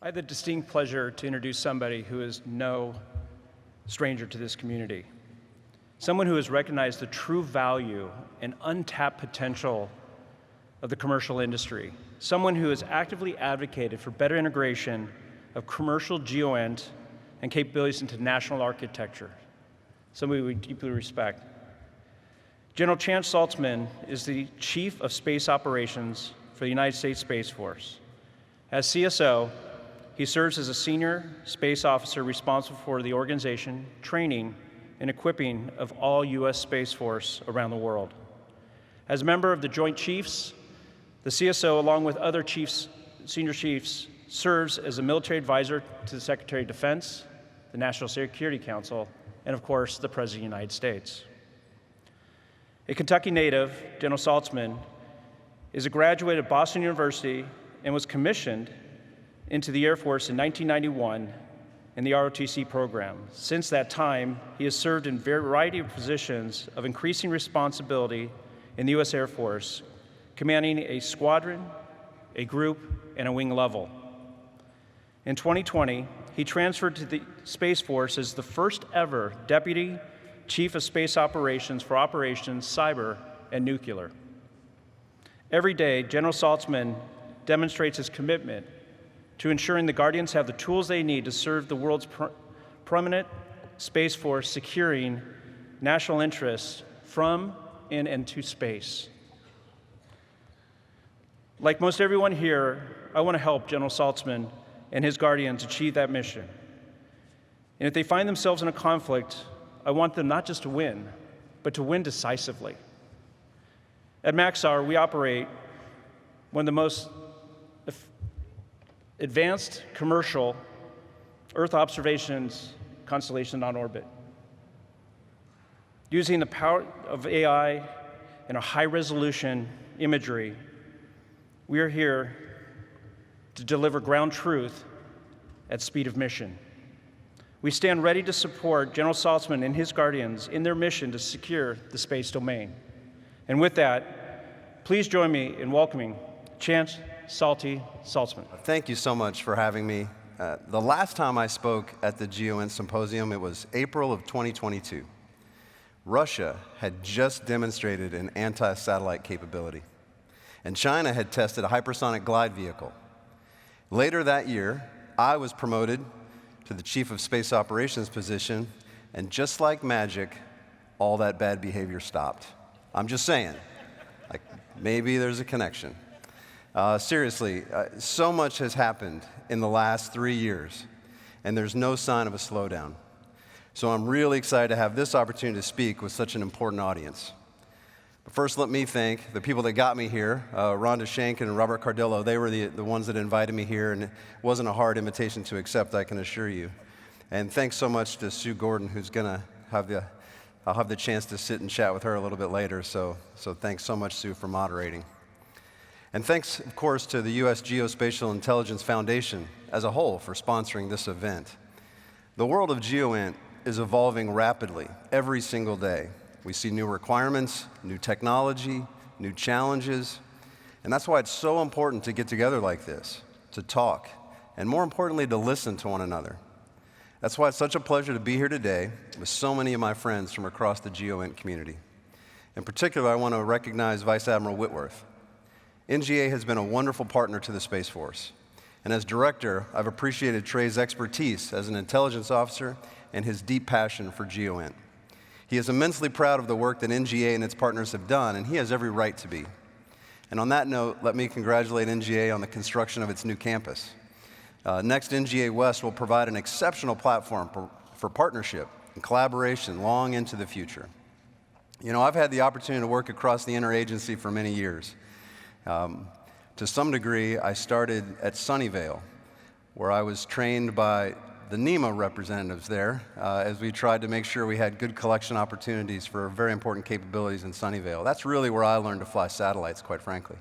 I have the distinct pleasure to introduce somebody who is no stranger to this community. Someone who has recognized the true value and untapped potential of the commercial industry. Someone who has actively advocated for better integration of commercial GEOINT and capabilities into national architecture. Somebody we deeply respect. General Chance Saltzman is the Chief of Space Operations for the United States Space Force. As CSO, he serves as a senior space officer responsible for the organization, training, and equipping of all U.S. Space Force around the world. As a member of the Joint Chiefs, the CSO, along with other chiefs, senior chiefs, serves as a military advisor to the Secretary of Defense, the National Security Council, and of course, the President of the United States. A Kentucky native, General Saltzman is a graduate of Boston University and was commissioned into the Air Force in 1991 in the ROTC program. Since that time, he has served in a variety of positions of increasing responsibility in the U.S. Air Force, commanding a squadron, a group, and a wing level. In 2020, he transferred to the Space Force as the first ever Deputy Chief of Space Operations for Operations, Cyber, and Nuclear. Every day, General Saltzman demonstrates his commitment to ensuring the Guardians have the tools they need to serve the world's prominent Space Force, securing national interests from, in, and to space. Like most everyone here, I want to help General Saltzman and his Guardians achieve that mission. And if they find themselves in a conflict, I want them not just to win, but to win decisively. At Maxar, we operate one of the most advanced commercial Earth observations constellation on orbit. Using the power of AI and a high-resolution imagery, we are here to deliver ground truth at speed of mission. We stand ready to support General Saltzman and his Guardians in their mission to secure the space domain. And with that, please join me in welcoming Chance Saltzman. Thank you so much for having me. The last time I spoke at the GEOINT Symposium, it was April of 2022. Russia had just demonstrated an anti-satellite capability, and China had tested a hypersonic glide vehicle. Later that year, I was promoted to the Chief of Space Operations position, and just like magic, all that bad behavior stopped. I'm just saying, like, maybe there's a connection. Seriously, so much has happened in the last 3 years, and there's no sign of a slowdown. So I'm really excited to have this opportunity to speak with such an important audience. But first, let me thank the people that got me here, Rhonda Shank and Robert Cardillo. They were the ones that invited me here, and it wasn't a hard invitation to accept, I can assure you. And thanks so much to Sue Gordon, who's going to I'll have the chance to sit and chat with her a little bit later, so thanks so much, Sue, for moderating. And thanks, of course, to the U.S. Geospatial Intelligence Foundation as a whole for sponsoring this event. The world of GEOINT is evolving rapidly every single day. We see new requirements, new technology, new challenges, and that's why it's so important to get together like this, to talk, and more importantly, to listen to one another. That's why it's such a pleasure to be here today with so many of my friends from across the GEOINT community. In particular, I want to recognize Vice Admiral Whitworth. NGA has been a wonderful partner to the Space Force, and as director, I've appreciated Trey's expertise as an intelligence officer and his deep passion for GEOINT. He is immensely proud of the work that NGA and its partners have done, and he has every right to be. And on that note, let me congratulate NGA on the construction of its new campus. Next, NGA West will provide an exceptional platform for partnership and collaboration long into the future. You know, I've had the opportunity to work across the Interagency for many years. To some degree, I started at Sunnyvale, where I was trained by the NEMA representatives there as we tried to make sure we had good collection opportunities for very important capabilities in Sunnyvale. That's really where I learned to fly satellites, quite frankly,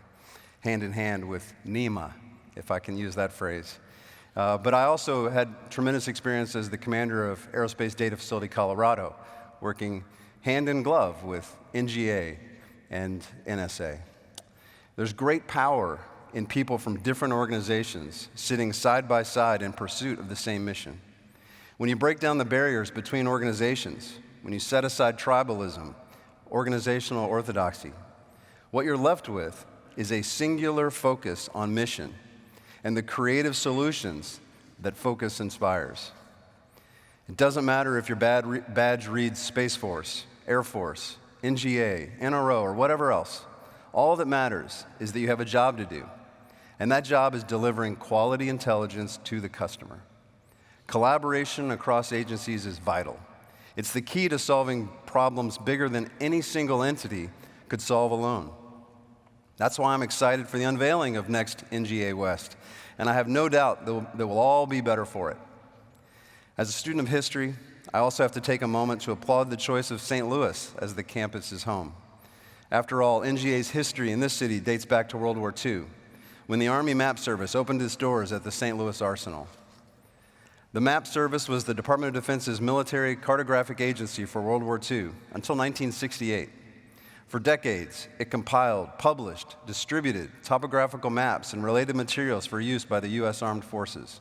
hand in hand with NEMA, if I can use that phrase. But I also had tremendous experience as the commander of Aerospace Data Facility Colorado, working hand in glove with NGA and NSA. There's great power in people from different organizations sitting side by side in pursuit of the same mission. When you break down the barriers between organizations, when you set aside tribalism, organizational orthodoxy, what you're left with is a singular focus on mission and the creative solutions that focus inspires. It doesn't matter if your badge reads Space Force, Air Force, NGA, NRO, or whatever else. All that matters is that you have a job to do, and that job is delivering quality intelligence to the customer. Collaboration across agencies is vital. It's the key to solving problems bigger than any single entity could solve alone. That's why I'm excited for the unveiling of next NGA West, and I have no doubt that we'll all be better for it. As a student of history, I also have to take a moment to applaud the choice of St. Louis as the campus's home. After all, NGA's history in this city dates back to World War II, when the Army Map Service opened its doors at the St. Louis Arsenal. The Map Service was the Department of Defense's military cartographic agency for World War II until 1968. For decades, it compiled, published, distributed topographical maps and related materials for use by the U.S. Armed Forces.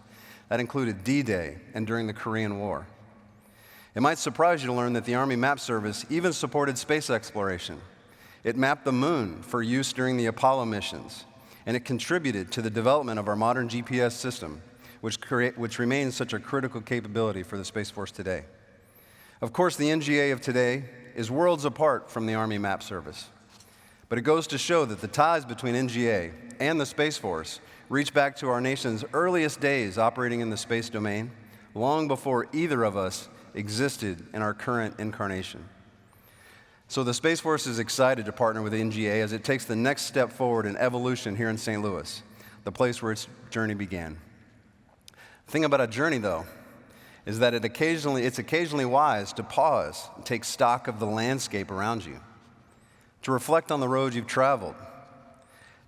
That included D-Day and during the Korean War. It might surprise you to learn that the Army Map Service even supported space exploration. It mapped the moon for use during the Apollo missions, and it contributed to the development of our modern GPS system, which remains such a critical capability for the Space Force today. Of course, the NGA of today is worlds apart from the Army Map Service, but it goes to show that the ties between NGA and the Space Force reach back to our nation's earliest days operating in the space domain, long before either of us existed in our current incarnation. So the Space Force is excited to partner with the NGA as it takes the next step forward in evolution here in St. Louis, the place where its journey began. The thing about a journey, though, is that it's occasionally wise to pause and take stock of the landscape around you, to reflect on the road you've traveled.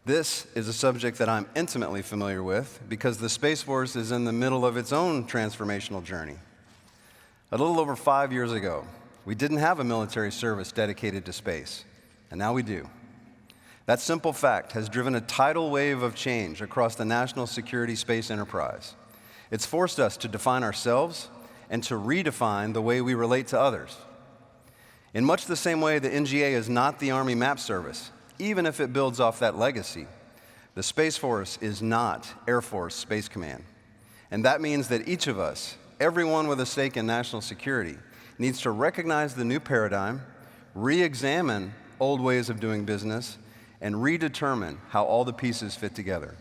This is a subject that I'm intimately familiar with because the Space Force is in the middle of its own transformational journey. A little over 5 years ago, we didn't have a military service dedicated to space, and now we do. That simple fact has driven a tidal wave of change across the national security space enterprise. It's forced us to define ourselves and to redefine the way we relate to others. In much the same way the NGA is not the Army Map Service, even if it builds off that legacy, the Space Force is not Air Force Space Command. And that means that each of us, everyone with a stake in national security, needs to recognize the new paradigm, re-examine old ways of doing business, and redetermine how all the pieces fit together.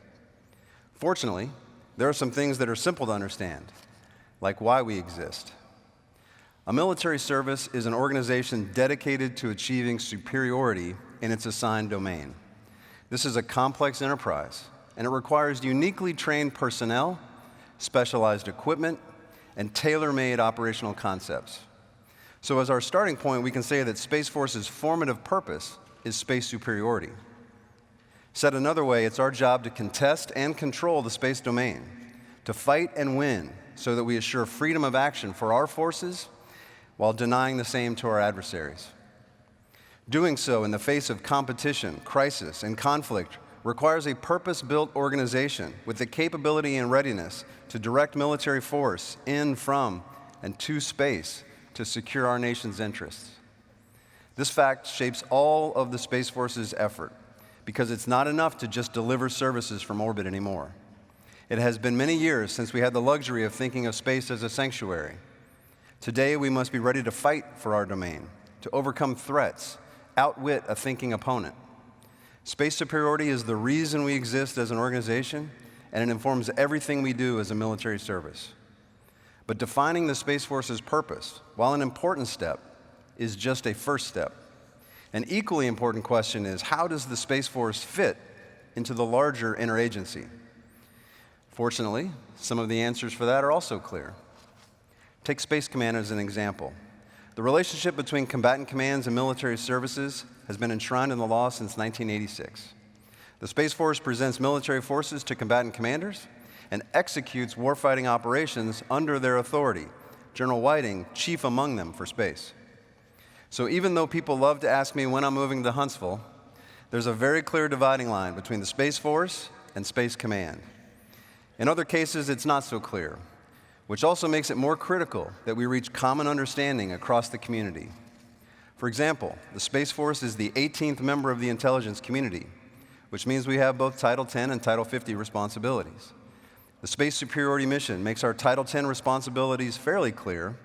Fortunately, there are some things that are simple to understand, like why we exist. A military service is an organization dedicated to achieving superiority in its assigned domain. This is a complex enterprise, and it requires uniquely trained personnel, specialized equipment, and tailor-made operational concepts. So as our starting point, we can say that Space Force's formative purpose is space superiority. Said another way, it's our job to contest and control the space domain, to fight and win so that we assure freedom of action for our forces while denying the same to our adversaries. Doing so in the face of competition, crisis, and conflict requires a purpose-built organization with the capability and readiness to direct military force in, from, and to space to secure our nation's interests. This fact shapes all of the Space Force's effort because it's not enough to just deliver services from orbit anymore. It has been many years since we had the luxury of thinking of space as a sanctuary. Today, we must be ready to fight for our domain, to overcome threats, outwit a thinking opponent. Space superiority is the reason we exist as an organization, and it informs everything we do as a military service. But defining the Space Force's purpose, while an important step, is just a first step. An equally important question is, how does the Space Force fit into the larger interagency? Fortunately, some of the answers for that are also clear. Take Space Command as an example. The relationship between combatant commands and military services has been enshrined in the law since 1986. The Space Force presents military forces to combatant commanders and executes warfighting operations under their authority, General Whiting chief among them for space. So even though people love to ask me when I'm moving to Huntsville, there's a very clear dividing line between the Space Force and Space Command. In other cases, it's not so clear, which also makes it more critical that we reach common understanding across the community. For example, the Space Force is the 18th member of the intelligence community, which means we have both Title 10 and Title 50 responsibilities. The Space Superiority Mission makes our Title 10 responsibilities fairly clear,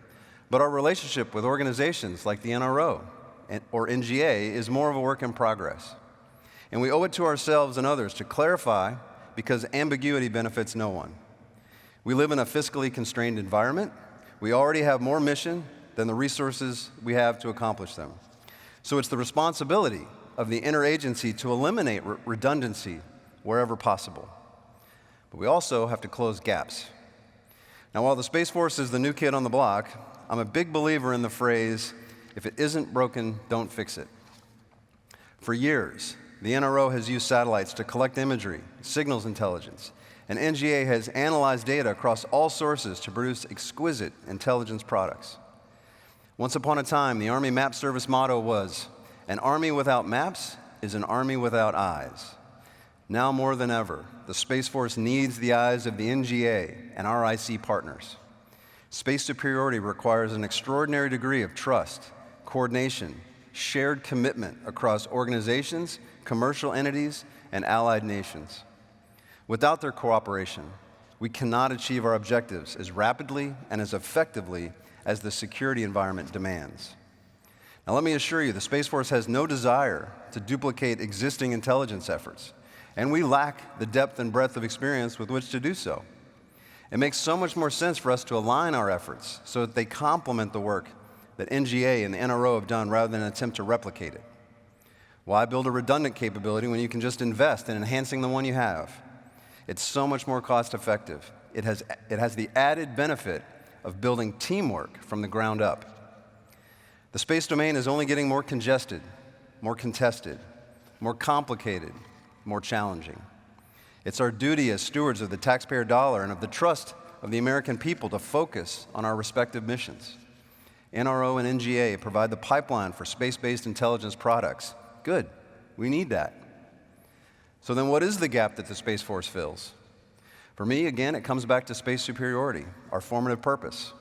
but our relationship with organizations like the NRO or NGA is more of a work in progress. And we owe it to ourselves and others to clarify, because ambiguity benefits no one. We live in a fiscally constrained environment. We already have more mission than the resources we have to accomplish them. So it's the responsibility of the interagency to eliminate redundancy wherever possible. But we also have to close gaps. Now, while the Space Force is the new kid on the block, I'm a big believer in the phrase, if it isn't broken, don't fix it. For years, the NRO has used satellites to collect imagery, signals intelligence, and NGA has analyzed data across all sources to produce exquisite intelligence products. Once upon a time, the Army Map Service motto was, "An army without maps is an army without eyes." Now more than ever, the Space Force needs the eyes of the NGA and our IC partners. Space superiority requires an extraordinary degree of trust, coordination, shared commitment across organizations, commercial entities, and allied nations. Without their cooperation, we cannot achieve our objectives as rapidly and as effectively as the security environment demands. Now, let me assure you, the Space Force has no desire to duplicate existing intelligence efforts, and we lack the depth and breadth of experience with which to do so. It makes so much more sense for us to align our efforts so that they complement the work that NGA and the NRO have done rather than attempt to replicate it. Why build a redundant capability when you can just invest in enhancing the one you have? It's so much more cost-effective. It has the added benefit of building teamwork from the ground up. The space domain is only getting more congested, more contested, more complicated, more challenging. It's our duty as stewards of the taxpayer dollar and of the trust of the American people to focus on our respective missions. NRO and NGA provide the pipeline for space-based intelligence products. Good. We need that. So then what is the gap that the Space Force fills? For me, again, it comes back to space superiority, our formative purpose.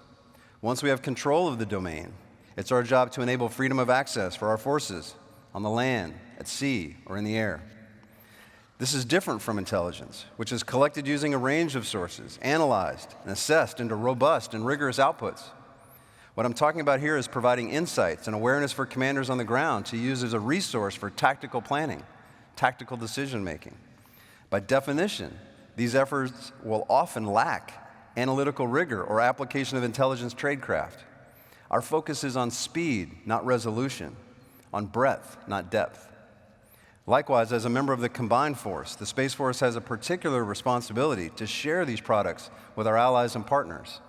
Once we have control of the domain, it's our job to enable freedom of access for our forces on the land, at sea, or in the air. This is different from intelligence, which is collected using a range of sources, analyzed and assessed into robust and rigorous outputs. What I'm talking about here is providing insights and awareness for commanders on the ground to use as a resource for tactical planning, tactical decision-making. By definition, these efforts will often lack analytical rigor or application of intelligence tradecraft. Our focus is on speed, not resolution, on breadth, not depth. Likewise, as a member of the combined force, the Space Force has a particular responsibility to share these products with our allies and partners.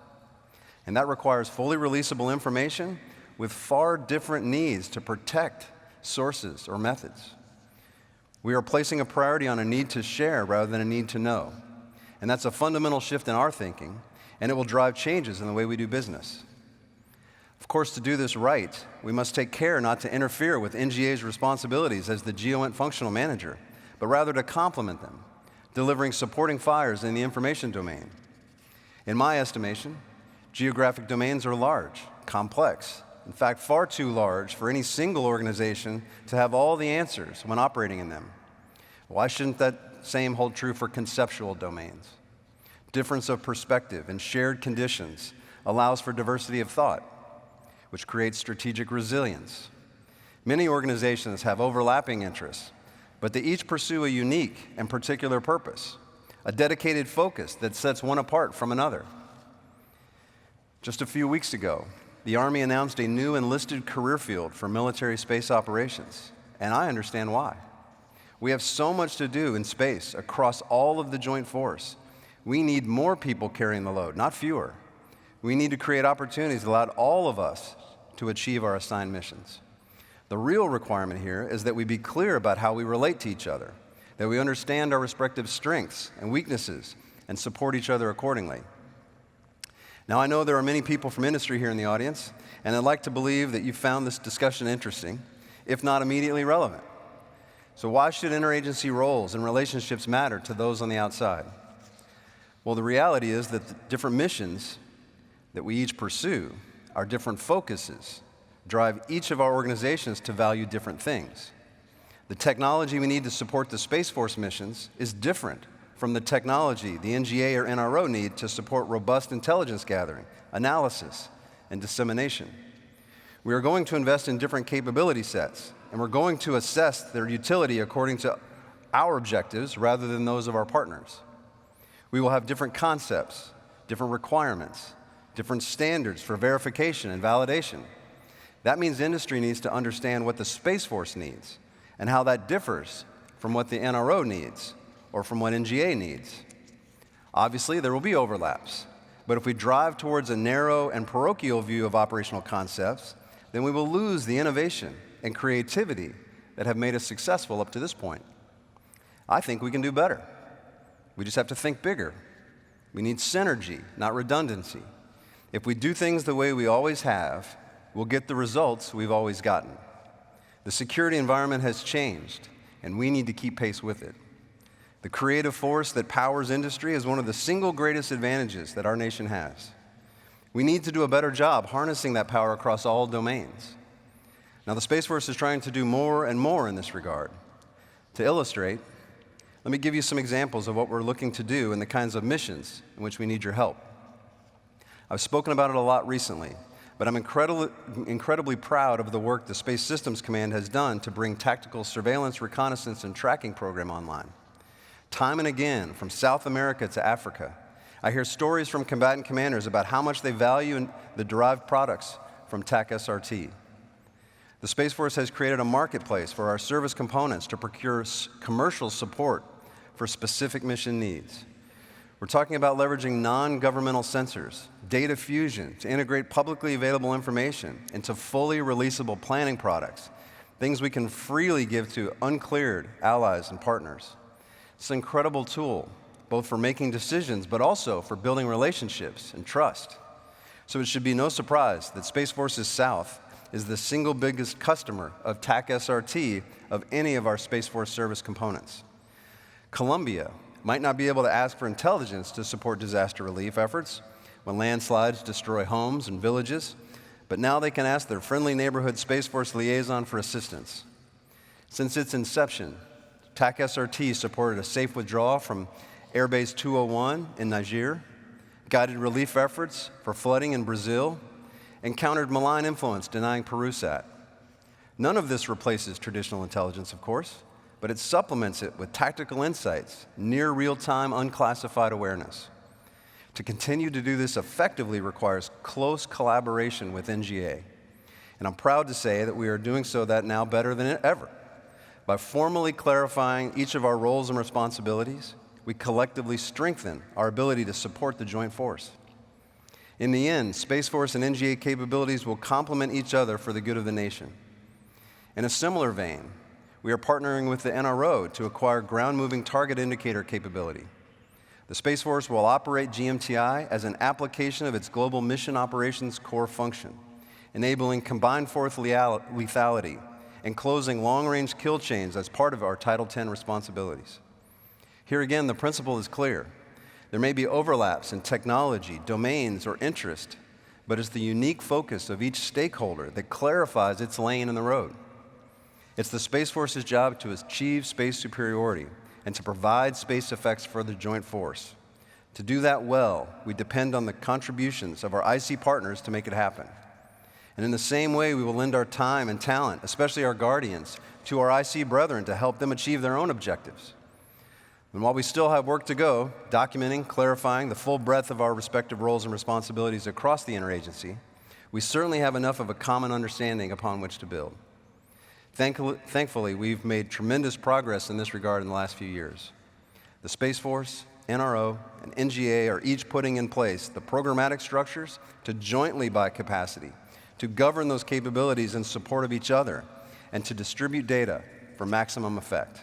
And that requires fully releasable information with far different needs to protect sources or methods. We are placing a priority on a need to share rather than a need to know. And that's a fundamental shift in our thinking, and it will drive changes in the way we do business. Of course, to do this right, we must take care not to interfere with NGA's responsibilities as the GEOINT functional manager, but rather to complement them, delivering supporting fires in the information domain. In my estimation, geographic domains are large, complex, in fact, far too large for any single organization to have all the answers when operating in them. Why shouldn't that same hold true for conceptual domains? Difference of perspective and shared conditions allows for diversity of thought, which creates strategic resilience. Many organizations have overlapping interests, but they each pursue a unique and particular purpose, a dedicated focus that sets one apart from another. Just a few weeks ago, the Army announced a new enlisted career field for military space operations, and I understand why. We have so much to do in space across all of the joint force. We need more people carrying the load, not fewer. We need to create opportunities that allow all of us to achieve our assigned missions. The real requirement here is that we be clear about how we relate to each other, that we understand our respective strengths and weaknesses, and support each other accordingly. Now, I know there are many people from industry here in the audience, and I'd like to believe that you found this discussion interesting, if not immediately relevant. So why should interagency roles and relationships matter to those on the outside? Well, the reality is that the different missions that we each pursue, our different focuses, drive each of our organizations to value different things. The technology we need to support the Space Force missions is different from the technology the NGA or NRO need to support robust intelligence gathering, analysis, and dissemination. We are going to invest in different capability sets, and we're going to assess their utility according to our objectives rather than those of our partners. We will have different concepts, different requirements, different standards for verification and validation. That means industry needs to understand what the Space Force needs and how that differs from what the NRO needs or from what NGA needs. Obviously, there will be overlaps, but if we drive towards a narrow and parochial view of operational concepts, then we will lose the innovation and creativity that have made us successful up to this point. I think we can do better. We just have to think bigger. We need synergy, not redundancy. If we do things the way we always have, we'll get the results we've always gotten. The security environment has changed, and we need to keep pace with it. The creative force that powers industry is one of the single greatest advantages that our nation has. We need to do a better job harnessing that power across all domains. Now, the Space Force is trying to do more and more in this regard. To illustrate, let me give you some examples of what we're looking to do and the kinds of missions in which we need your help. I've spoken about it a lot recently, but I'm incredibly proud of the work the Space Systems Command has done to bring tactical surveillance, reconnaissance, and tracking program online. Time and again, from South America to Africa, I hear stories from combatant commanders about how much they value the derived products from TAC SRT. The Space Force has created a marketplace for our service components to procure commercial support for specific mission needs. We're talking about leveraging non-governmental sensors, data fusion to integrate publicly available information into fully releasable planning products, things we can freely give to uncleared allies and partners. It's an incredible tool, both for making decisions, but also for building relationships and trust. So it should be no surprise that Space Forces South is the single biggest customer of TAC SRT of any of our Space Force service components. Colombia might not be able to ask for intelligence to support disaster relief efforts when landslides destroy homes and villages, but now they can ask their friendly neighborhood Space Force liaison for assistance. Since its inception, TAC SRT supported a safe withdrawal from Airbase 201 in Niger, guided relief efforts for flooding in Brazil, and countered malign influence denying Perusat. None of this replaces traditional intelligence, of course, but it supplements it with tactical insights, near real-time unclassified awareness. To continue to do this effectively requires close collaboration with NGA. And I'm proud to say that we are doing so that now better than ever. By formally clarifying each of our roles and responsibilities, we collectively strengthen our ability to support the joint force. In the end, Space Force and NGA capabilities will complement each other for the good of the nation. In a similar vein, we are partnering with the NRO to acquire ground-moving target indicator capability. The Space Force will operate GMTI as an application of its Global Mission Operations core function, enabling combined force lethality and closing long-range kill chains as part of our Title X responsibilities. Here again, the principle is clear. There may be overlaps in technology, domains, or interest, but it's the unique focus of each stakeholder that clarifies its lane in the road. It's the Space Force's job to achieve space superiority and to provide space effects for the joint force. To do that well, we depend on the contributions of our IC partners to make it happen. And in the same way, we will lend our time and talent, especially our guardians, to our IC brethren to help them achieve their own objectives. And while we still have work to go, documenting, clarifying the full breadth of our respective roles and responsibilities across the interagency, we certainly have enough of a common understanding upon which to build. Thankfully, we've made tremendous progress in this regard in the last few years. The Space Force, NRO, and NGA are each putting in place the programmatic structures to jointly buy capacity, to govern those capabilities in support of each other, and to distribute data for maximum effect.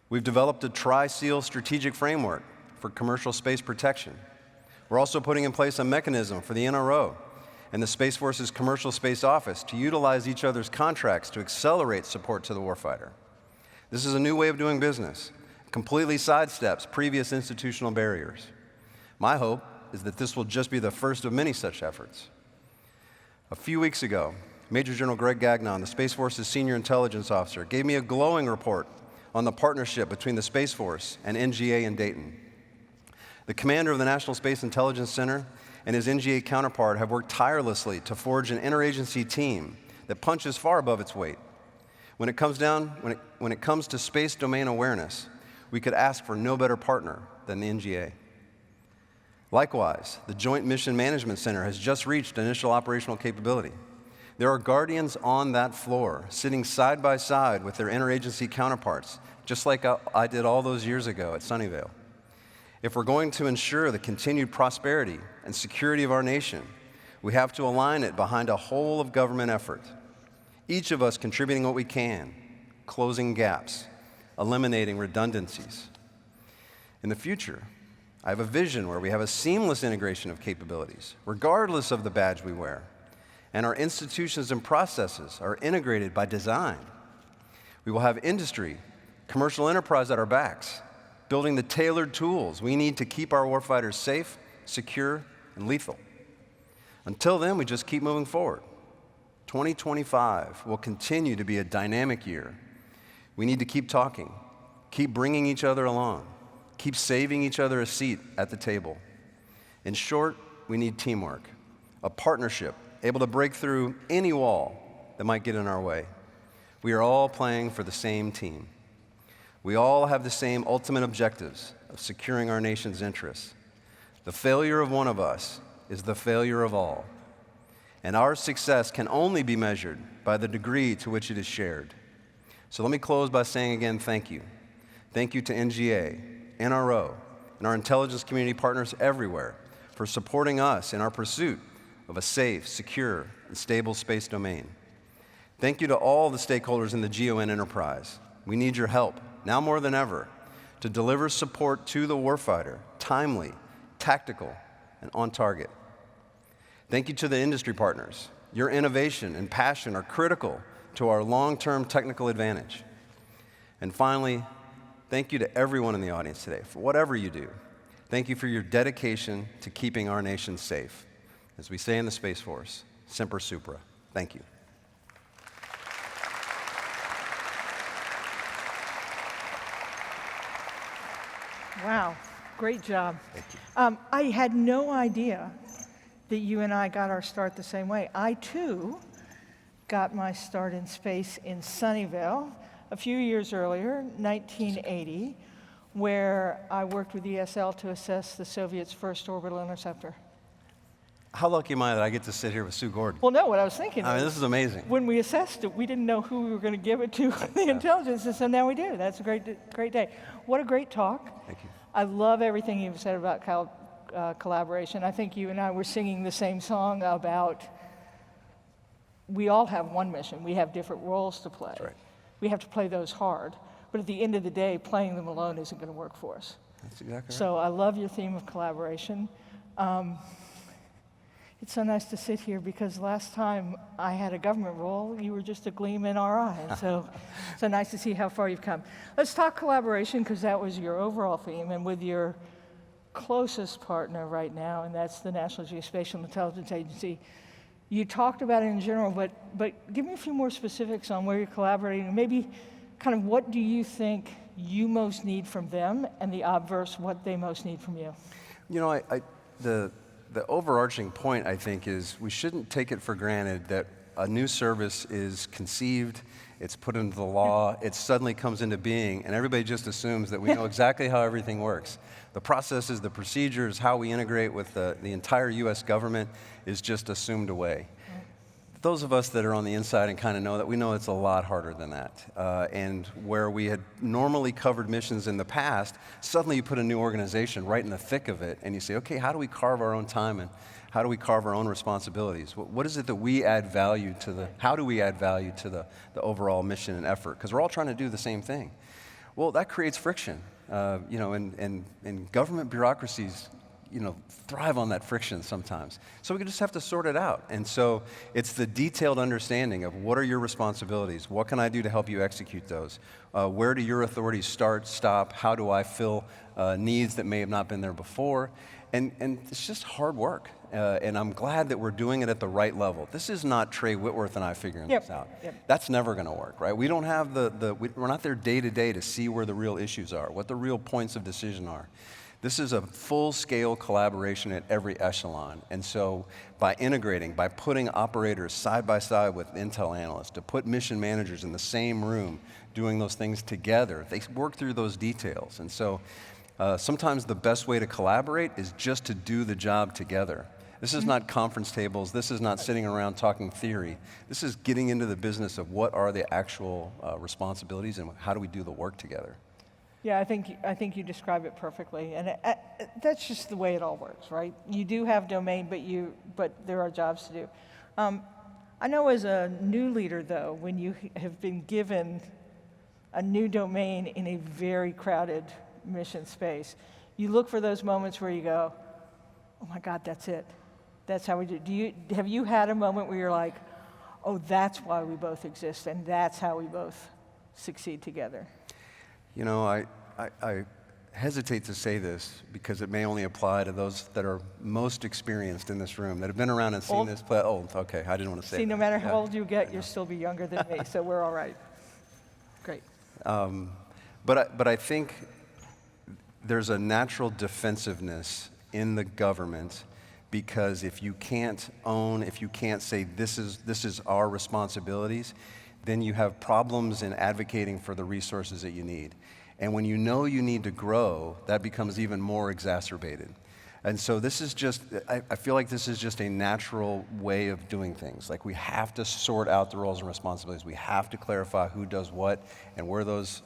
We've developed a Tri-SEAL strategic framework for commercial space protection. We're also putting in place a mechanism for the NRO and the Space Force's Commercial Space Office to utilize each other's contracts to accelerate support to the warfighter. This is a new way of doing business, completely sidesteps previous institutional barriers. My hope is that this will just be the first of many such efforts. A few weeks ago, Major General Greg Gagnon, the Space Force's senior intelligence officer, gave me a glowing report on the partnership between the Space Force and NGA in Dayton. The commander of the National Space Intelligence Center and his NGA counterpart have worked tirelessly to forge an interagency team that punches far above its weight. When it comes to space domain awareness, we could ask for no better partner than the NGA. Likewise, the Joint Mission Management Center has just reached initial operational capability. There are guardians on that floor, sitting side by side with their interagency counterparts, just like I did all those years ago at Sunnyvale. If we're going to ensure the continued prosperity and security of our nation, we have to align it behind a whole of government effort. Each of us contributing what we can, closing gaps, eliminating redundancies. In the future, I have a vision where we have a seamless integration of capabilities, regardless of the badge we wear, and our institutions and processes are integrated by design. We will have industry, commercial enterprise at our backs, building the tailored tools we need to keep our warfighters safe, secure, and lethal. Until then, we just keep moving forward. 2025 will continue to be a dynamic year. We need to keep talking, keep bringing each other along, keep saving each other a seat at the table. In short, we need teamwork, a partnership able to break through any wall that might get in our way. We are all playing for the same team. We all have the same ultimate objectives of securing our nation's interests. The failure of one of us is the failure of all. And our success can only be measured by the degree to which it is shared. So let me close by saying again, thank you. Thank you to NGA, NRO, and our intelligence community partners everywhere for supporting us in our pursuit of a safe, secure, and stable space domain. Thank you to all the stakeholders in the GEOINT enterprise. We need your help, now more than ever, to deliver support to the warfighter, timely, tactical, and on target. Thank you to the industry partners. Your innovation and passion are critical to our long-term technical advantage. And finally, thank you to everyone in the audience today for whatever you do. Thank you for your dedication to keeping our nation safe. As we say in the Space Force, Semper Supra. Thank you. Wow, great job. Thank you. I had no idea that you and I got our start the same way. I, too, got my start in space in Sunnyvale a few years earlier, 1980, where I worked with ESL to assess the Soviets' first orbital interceptor. How lucky am I that I get to sit here with Sue Gordon? Well, no, what I was thinking I mean, is, this is amazing. when we assessed it, we didn't know who we were going to give it to, the intelligence, and so now we do. That's a great day. What a great talk. Thank you. I love everything you've said about collaboration. I think you and I were singing the same song about we all have one mission. We have different roles to play. That's right. We have to play those hard. But at the end of the day, playing them alone isn't going to work for us. That's exactly right. So I love your theme of collaboration. It's so nice to sit here because last time I had a government role, you were just a gleam in our eyes. So nice to see how far you've come. Let's talk collaboration because that was your overall theme, and with your closest partner right now, and that's the National Geospatial Intelligence Agency. You talked about it in general, but give me a few more specifics on where you're collaborating, and maybe kind of what do you think you most need from them, and the obverse, what they most need from you? You know, the overarching point, I think, is we shouldn't take it for granted that a new service is conceived, it's put into the law, it suddenly comes into being, and everybody just assumes that we know exactly how everything works. The processes, the procedures, how we integrate with the entire U.S. government is just assumed away. Those of us that are on the inside and kind of know that, we know it's a lot harder than that. And where we had normally covered missions in the past, suddenly you put a new organization right in the thick of it, and you say, okay, how do we carve our own time, and how do we carve our own responsibilities? What is it that we add value to how do we add value to the overall mission and effort? Because we're all trying to do the same thing. Well, that creates friction. You know, and government bureaucracies thrive on that friction sometimes. So we just have to sort it out. And so it's the detailed understanding of what are your responsibilities? What can I do to help you execute those? Where do your authorities start, stop? How do I fill needs that may have not been there before? And it's just hard work. And I'm glad that we're doing it at the right level. This is not Trey Whitworth and I figuring this out. That's never going to work, right? We don't have we're not there day to day to see where the real issues are, what the real points of decision are. This is a full-scale collaboration at every echelon. And so by integrating, by putting operators side by side with Intel analysts, to put mission managers in the same room doing those things together, they work through those details. And so sometimes the best way to collaborate is just to do the job together. This is not conference tables. This is not sitting around talking theory. This is getting into the business of what are the actual responsibilities and how do we do the work together. Yeah, I think you describe it perfectly, and that's just the way it all works, right? You do have domain, but there are jobs to do. I know as a new leader, though, when you have been given a new domain in a very crowded mission space, you look for those moments where you go, "Oh my God, that's it. That's how we do." Have you had a moment where you're like, "Oh, that's why we both exist, and that's how we both succeed together"? I hesitate to say this because it may only apply to those that are most experienced in this room, that have been around and seen this play. Oh, okay, I didn't want to say that. See, no matter how old you get, you'll still be younger than me, so we're all right. Great. But I think there's a natural defensiveness in the government because if you can't say this is our responsibilities, then you have problems in advocating for the resources that you need. And when you know you need to grow, that becomes even more exacerbated. And so this is just, I feel like this is just a natural way of doing things. Like we have to sort out the roles and responsibilities. We have to clarify who does what and where those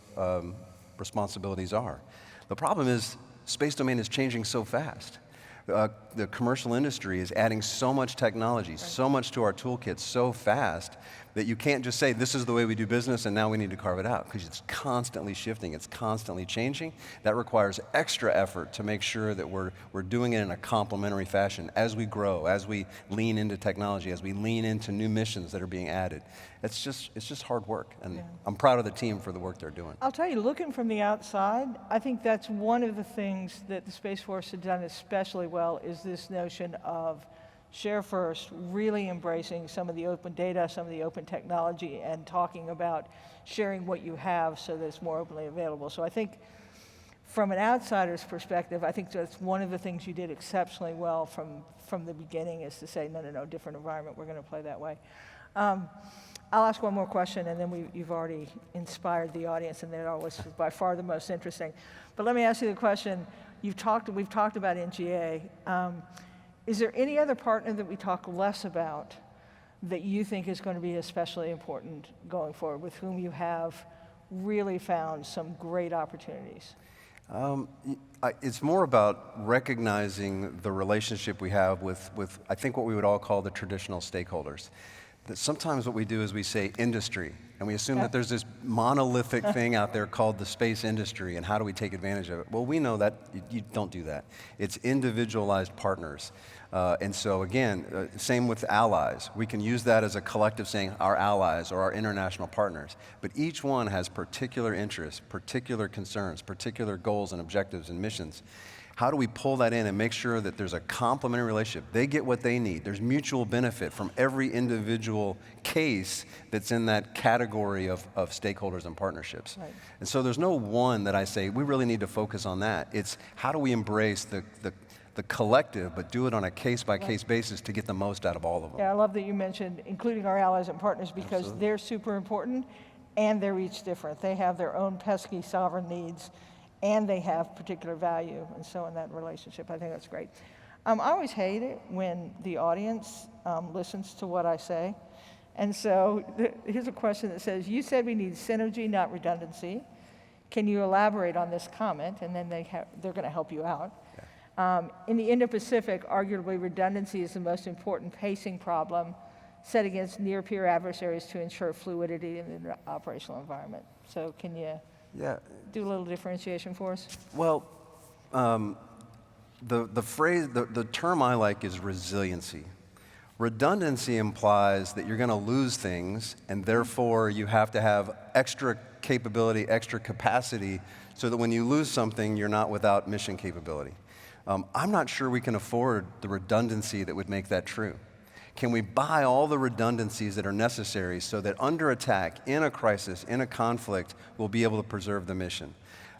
responsibilities are. The problem is space domain is changing so fast. The commercial industry is adding so much technology, so much to our toolkit so fast that you can't just say, this is the way we do business and now we need to carve it out, because it's constantly shifting, it's constantly changing. That requires extra effort to make sure that we're doing it in a complementary fashion as we grow, as we lean into technology, as we lean into new missions that are being added. It's just hard work, and I'm proud of the team for the work they're doing. I'll tell you, looking from the outside, I think that's one of the things that the Space Force has done especially well is this notion of share first, really embracing some of the open data, some of the open technology, and talking about sharing what you have so that it's more openly available. So I think from an outsider's perspective, I think that's one of the things you did exceptionally well from the beginning is to say, no, different environment, we're going to play that way. I'll ask one more question, and then you've already inspired the audience, and that always is by far the most interesting. But let me ask you the question. We've talked about NGA. Is there any other partner that we talk less about that you think is going to be especially important going forward, with whom you have really found some great opportunities? It's more about recognizing the relationship we have with I think what we would all call the traditional stakeholders. That sometimes what we do is we say industry, and we assume that there's this monolithic thing out there called the space industry, and how do we take advantage of it? Well, we know that you don't do that. It's individualized partners. And so again, same with allies. We can use that as a collective saying our allies or our international partners, but each one has particular interests, particular concerns, particular goals and objectives and missions. How do we pull that in and make sure that there's a complementary relationship? They get what they need. There's mutual benefit from every individual case that's in that category of stakeholders and partnerships. Right. And so there's no one that I say, we really need to focus on that. It's how do we embrace the collective, but do it on a case-by-case basis to get the most out of all of them. Yeah, I love that you mentioned including our allies and partners because Absolutely. They're super important and they're each different. They have their own pesky sovereign needs and they have particular value, and so in that relationship, I think that's great. I always hate it when the audience listens to what I say, and so here's a question that says, you said we need synergy, not redundancy. Can you elaborate on this comment? And then they're going to help you out. Yeah. In the Indo-Pacific, arguably redundancy is the most important pacing problem set against near-peer adversaries to ensure fluidity in the operational environment. So can you do a little differentiation for us? Well, the term I like is resiliency. Redundancy implies that you're going to lose things, and therefore you have to have extra capability, extra capacity, so that when you lose something, you're not without mission capability. I'm not sure we can afford the redundancy that would make that true. Can we buy all the redundancies that are necessary so that under attack, in a crisis, in a conflict, we'll be able to preserve the mission?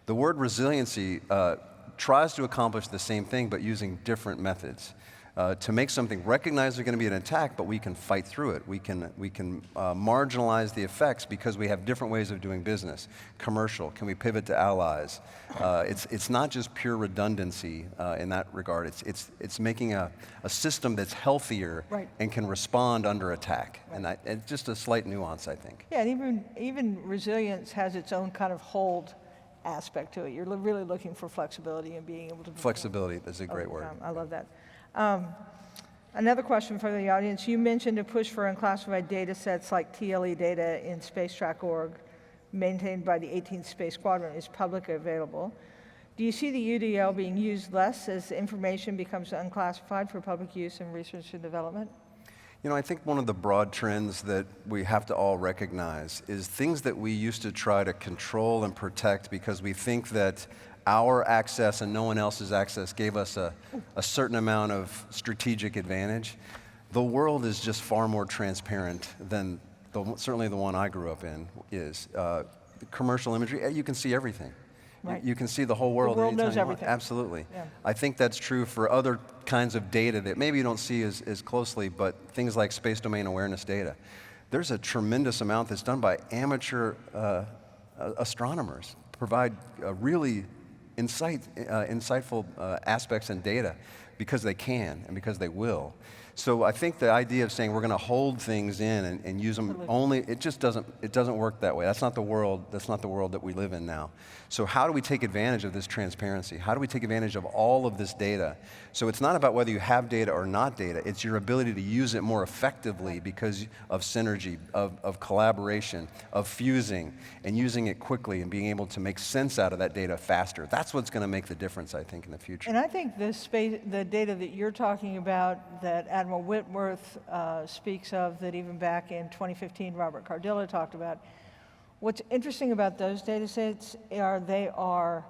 The word resiliency tries to accomplish the same thing, but using different methods. To make something recognize there's going to be an attack, but we can fight through it. We can marginalize the effects because we have different ways of doing business. Commercial, can we pivot to allies? It's not just pure redundancy in that regard. It's making a system that's healthier and can respond under attack. And it's just a slight nuance, I think. Yeah, and even resilience has its own kind of hold aspect to it. You're really looking for flexibility and being able to... Flexibility is a great word. I love that. Another question for the audience. You mentioned a push for unclassified data sets like TLE data in SpaceTrack.org, maintained by the 18th Space Squadron, is publicly available. Do you see the UDL being used less as information becomes unclassified for public use in research and development? You know, I think one of the broad trends that we have to all recognize is things that we used to try to control and protect because we think that our access and no one else's access gave us a certain amount of strategic advantage. The world is just far more transparent than certainly the one I grew up in is. Commercial imagery, you can see everything. Right. You can see the whole world. The world knows everything. Absolutely. Yeah. I think that's true for other kinds of data that maybe you don't see as closely, but things like space domain awareness data. There's a tremendous amount that's done by amateur astronomers, provide really insightful aspects and data because they can and because they will. So I think the idea of saying we're going to hold things in and use them only, it doesn't work that way. That's not the world that we live in now. So how do we take advantage of this transparency? How do we take advantage of all of this data? So it's not about whether you have data or not data, it's your ability to use it more effectively because of synergy, of collaboration, of fusing, and using it quickly and being able to make sense out of that data faster. That's what's going to make the difference, I think, in the future. And I think the data that you're talking about, that Admiral Whitworth speaks of, that even back in 2015 Robert Cardillo talked about, what's interesting about those data sets are they are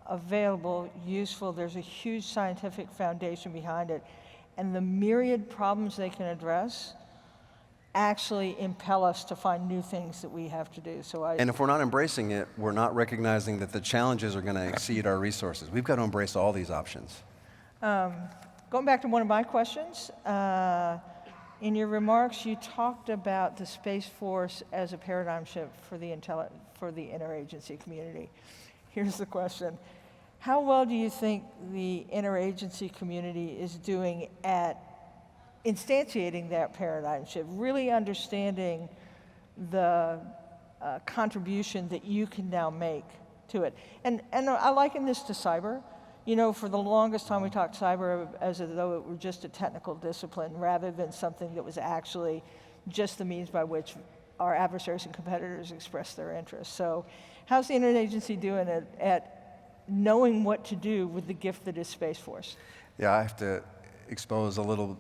available, useful, there's a huge scientific foundation behind it, and the myriad problems they can address actually impel us to find new things that we have to do. And if we're not embracing it, we're not recognizing that the challenges are going to exceed our resources. We've got to embrace all these options. Going back to one of my questions, in your remarks, you talked about the Space Force as a paradigm shift for the interagency community. Here's the question. How well do you think the interagency community is doing at instantiating that paradigm shift, really understanding the contribution that you can now make to it? And I liken this to cyber. You know, for the longest time we talked cyber as though it were just a technical discipline rather than something that was actually just the means by which our adversaries and competitors express their interests. So how's the interagency doing at knowing what to do with the gift that is Space Force? Yeah, I have to expose a little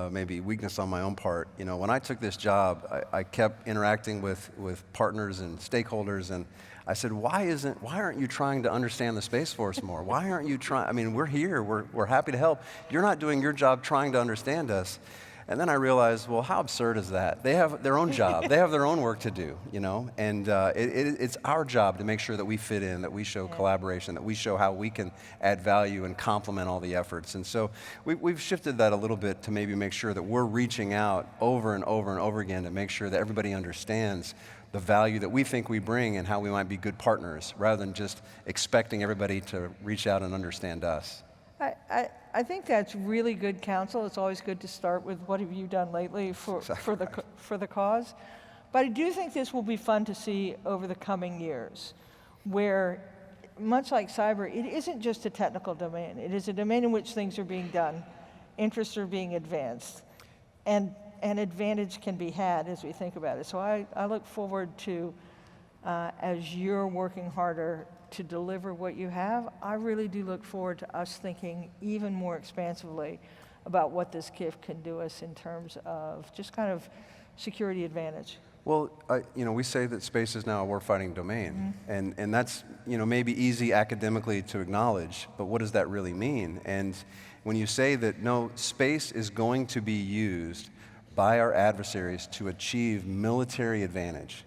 maybe weakness on my own part. You know, when I took this job, I kept interacting with partners and stakeholders, and I said, why aren't you trying to understand the Space Force more? Why aren't you trying? I mean, we're here, we're happy to help. You're not doing your job trying to understand us. And then I realized, well, how absurd is that? They have their own job. They have their own work to do, you know? And it's our job to make sure that we fit in, that we show collaboration, that we show how we can add value and complement all the efforts. And so we've shifted that a little bit to maybe make sure that we're reaching out over and over and over again to make sure that everybody understands the value that we think we bring and how we might be good partners, rather than just expecting everybody to reach out and understand us. I think that's really good counsel. It's always good to start with what have you done lately for the cause. But I do think this will be fun to see over the coming years, where, much like cyber, it isn't just a technical domain. It is a domain in which things are being done, interests are being advanced, and an advantage can be had as we think about it. So I look forward to, as you're working harder to deliver what you have, I really do look forward to us thinking even more expansively about what this gift can do us in terms of just kind of security advantage. Well, we say that space is now a warfighting domain, and that's, maybe easy academically to acknowledge, but what does that really mean? And when you say that, no, space is going to be used by our adversaries to achieve military advantage,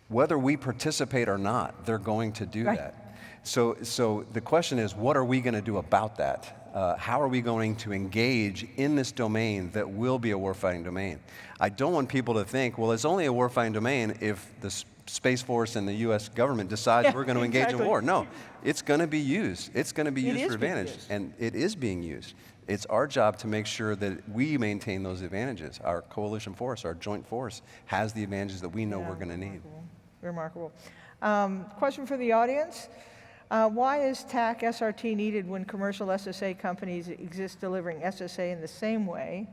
whether we participate or not, they're going to do that. So the question is, what are we going to do about that? How are we going to engage in this domain that will be a warfighting domain? I don't want people to think, well, it's only a warfighting domain if the Space Force and the U.S. government decides we're going to engage in war. No, it's going to be used. It's going to be used for advantage, and it is being used. It's our job to make sure that we maintain those advantages. Our coalition force, our joint force, has the advantages that we know we're going to need. Remarkable. Question for the audience. Why is TAC SRT needed when commercial SSA companies exist delivering SSA in the same way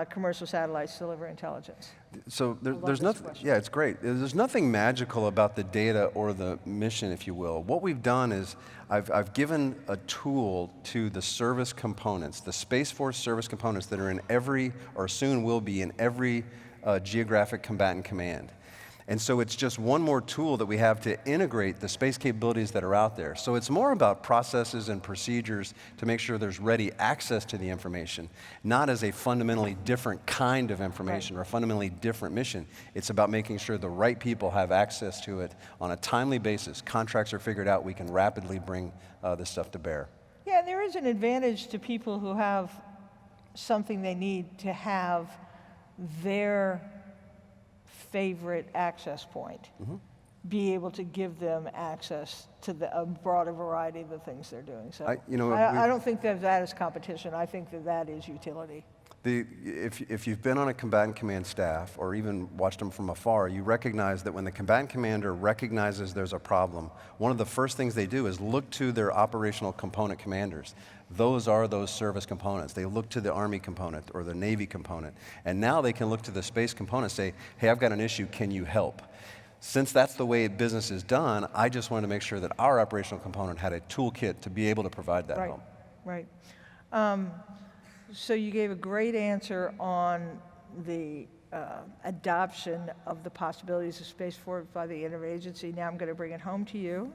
commercial satellites deliver intelligence? So there's nothing, it's great. There's nothing magical about the data or the mission, if you will. What we've done is I've given a tool to the service components, the Space Force service components that are in every, or soon will be in every geographic combatant command. And so it's just one more tool that we have to integrate the space capabilities that are out there. So it's more about processes and procedures to make sure there's ready access to the information, not as a fundamentally different kind of information or a fundamentally different mission. It's about making sure the right people have access to it on a timely basis. Contracts are figured out, we can rapidly bring this stuff to bear. Yeah, and there is an advantage to people who have something they need to have their favorite access point, be able to give them access to a broader variety of the things they're doing. So I don't think that is competition. I think that is utility. If you've been on a combatant command staff or even watched them from afar, you recognize that when the combatant commander recognizes there's a problem, one of the first things they do is look to their operational component commanders. Those are those service components. They look to the Army component or the Navy component. And now they can look to the space component and say, hey, I've got an issue, can you help? Since that's the way business is done, I just wanted to make sure that our operational component had a toolkit to be able to provide that help. Right. So you gave a great answer on the adoption of the possibilities of Space Force by the Interagency. Now I'm going to bring it home to you.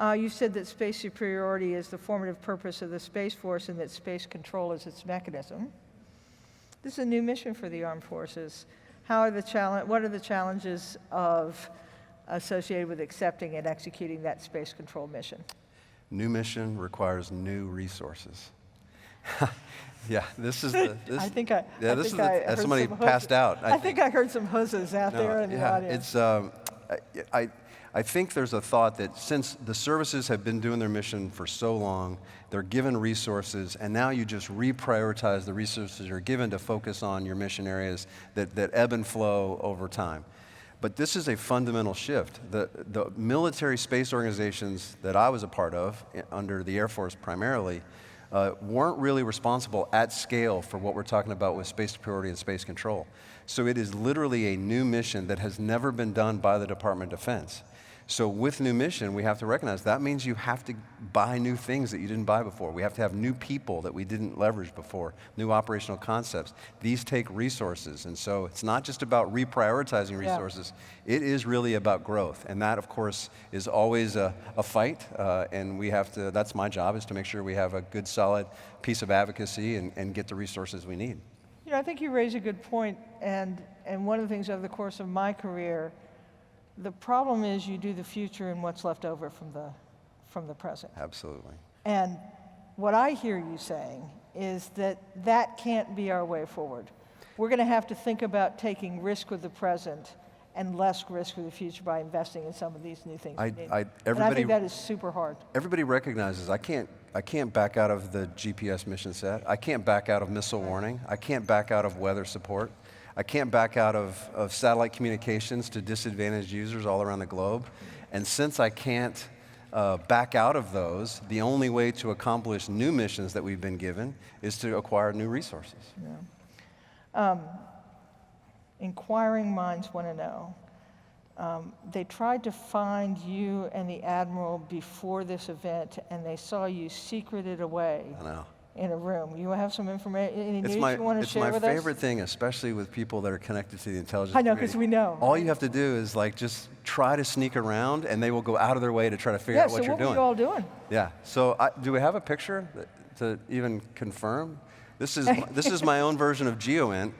You said that space superiority is the formative purpose of the Space Force and that space control is its mechanism. This is a new mission for the armed forces. What are the challenges associated with accepting and executing that space control mission? New mission requires new resources. Yeah, this is I think I heard somebody some passed out. I think I heard some huzzas out there in the audience. I think there's a thought that since the services have been doing their mission for so long, they're given resources, and now you just reprioritize the resources you're given to focus on your mission areas that ebb and flow over time. But this is a fundamental shift. The military space organizations that I was a part of, under the Air Force primarily, weren't really responsible at scale for what we're talking about with space superiority and space control. So it is literally a new mission that has never been done by the Department of Defense. So with new mission, we have to recognize that means you have to buy new things that you didn't buy before. We have to have new people that we didn't leverage before, new operational concepts. These take resources, and so it's not just about reprioritizing resources. It is really about growth, and that, of course, is always a fight, and we have to, that's my job, is to make sure we have a good, solid piece of advocacy and get the resources we need. You know, I think you raise a good point, and one of the things over the course of my career, the problem is you do the future and what's left over from the present. Absolutely. And what I hear you saying is that can't be our way forward. We're going to have to think about taking risk with the present and less risk for the future by investing in some of these new things. And I think that is super hard. Everybody recognizes I can't back out of the GPS mission set. I can't back out of missile warning. I can't back out of weather support. I can't back out of satellite communications to disadvantaged users all around the globe. And since I can't back out of those, the only way to accomplish new missions that we've been given is to acquire new resources. Yeah. Inquiring minds want to know, They tried to find you and the Admiral before this event, and they saw you secreted away I know. in a room. You have some information, any It's news my, you want to it's share my with favorite us? thing, especially with people that are connected to the intelligence I know, community. because we know. All you have to do is like just try to sneak around, and they will go out of their way to try to figure out what so you're what were doing. you all doing? Yeah. So do we have a picture to even confirm? This is my own version of GEOINT.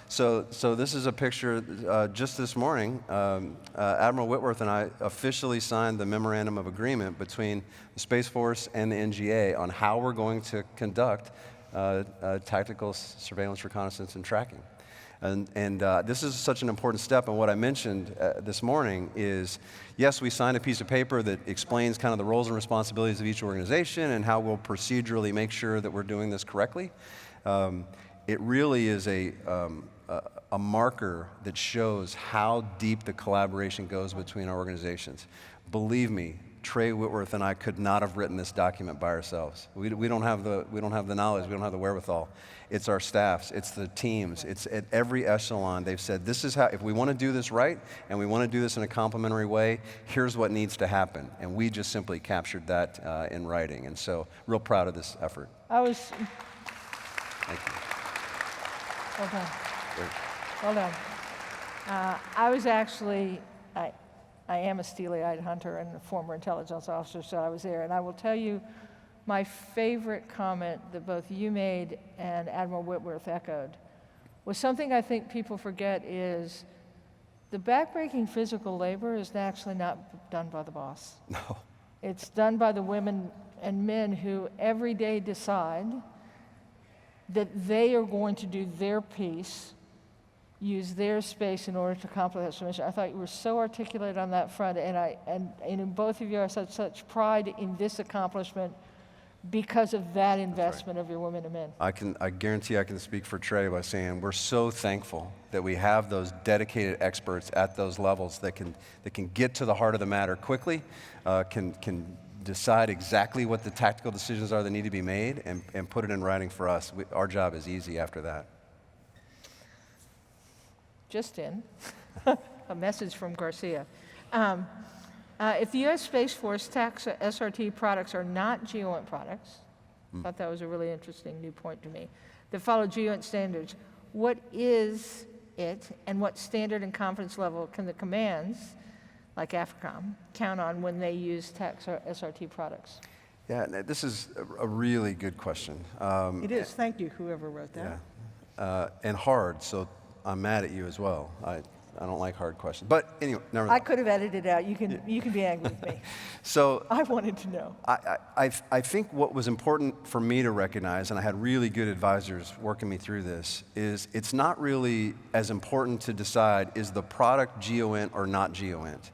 So this is a picture just this morning. Admiral Whitworth and I officially signed the memorandum of agreement between the Space Force and the NGA on how we're going to conduct tactical surveillance, reconnaissance, and tracking. And this is such an important step, and what I mentioned this morning is, yes, we signed a piece of paper that explains kind of the roles and responsibilities of each organization and how we'll procedurally make sure that we're doing this correctly. It really is a marker that shows how deep the collaboration goes between our organizations. Believe me, Trey Whitworth and I could not have written this document by ourselves. We don't have the knowledge, we don't have the wherewithal. It's our staffs, it's the teams, it's at every echelon. They've said, this is how, if we want to do this right, and we want to do this in a complementary way, here's what needs to happen. And we just simply captured that in writing. And so, real proud of this effort. Thank you. Well done. Great. Well done. I was actually, I am a steely-eyed hunter and a former intelligence officer, so I was there. And I will tell you, my favorite comment that both you made and Admiral Whitworth echoed was something I think people forget is the backbreaking physical labor is actually not done by the boss. No. It's done by the women and men who every day decide that they are going to do their piece, use their space in order to accomplish that mission. I thought you were so articulate on that front, and in both of you, I said such pride in this accomplishment because of that investment of your women and men. I guarantee I can speak for Trey by saying we're so thankful that we have those dedicated experts at those levels that can get to the heart of the matter quickly, can decide exactly what the tactical decisions are that need to be made, and put it in writing for us. Our job is easy after that. Just in, a message from Garcia. If the U.S. Space Force tax SRT products are not GEOINT products, I thought that was a really interesting new point to me, that follow GEOINT standards, what is it, and what standard and confidence level can the commands, like AFRICOM, count on when they use tax SRT products? Yeah, this is a really good question. It is. Thank you, whoever wrote that. Yeah, and hard, so I'm mad at you as well. I don't like hard questions. But anyway, never mind. I could have edited it out. You can be angry with me. So I wanted to know. I think what was important for me to recognize, and I had really good advisors working me through this, is it's not really as important to decide is the product GEOINT or not GEOINT.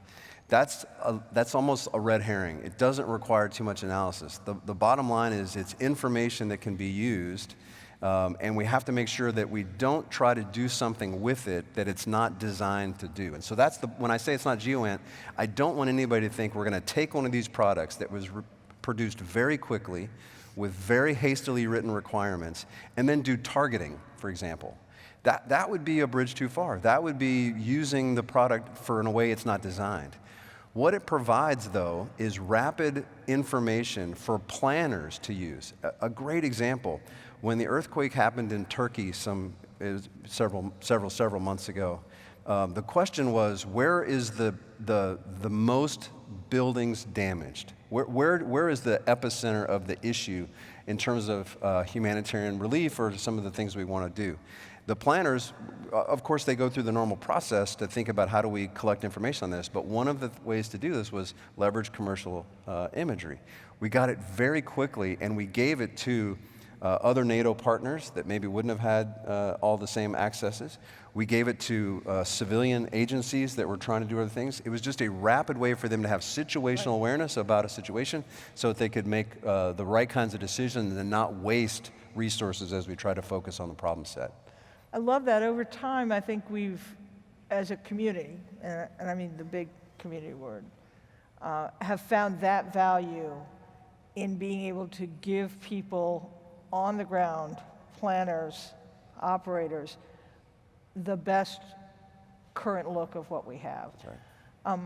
That's almost a red herring. It doesn't require too much analysis. The bottom line is it's information that can be used, and we have to make sure that we don't try to do something with it that it's not designed to do. And so when I say it's not GEOINT, I don't want anybody to think we're going to take one of these products that was produced very quickly with very hastily written requirements and then do targeting, for example. That would be a bridge too far. That would be using the product in a way it's not designed. What it provides, though, is rapid information for planners to use. A great example, when the earthquake happened in Turkey several months ago, the question was, where is the most buildings damaged? Where is the epicenter of the issue in terms of humanitarian relief or some of the things we want to do? The planners, of course, they go through the normal process to think about how do we collect information on this, but one of the ways to do this was leverage commercial imagery. We got it very quickly, and we gave it to other NATO partners that maybe wouldn't have had all the same accesses. We gave it to civilian agencies that were trying to do other things. It was just a rapid way for them to have situational awareness about a situation so that they could make the right kinds of decisions and not waste resources as we try to focus on the problem set. I love that. Over time, I think we've, as a community, and I mean the big community word, have found that value in being able to give people on the ground, planners, operators, the best current look of what we have. That's right.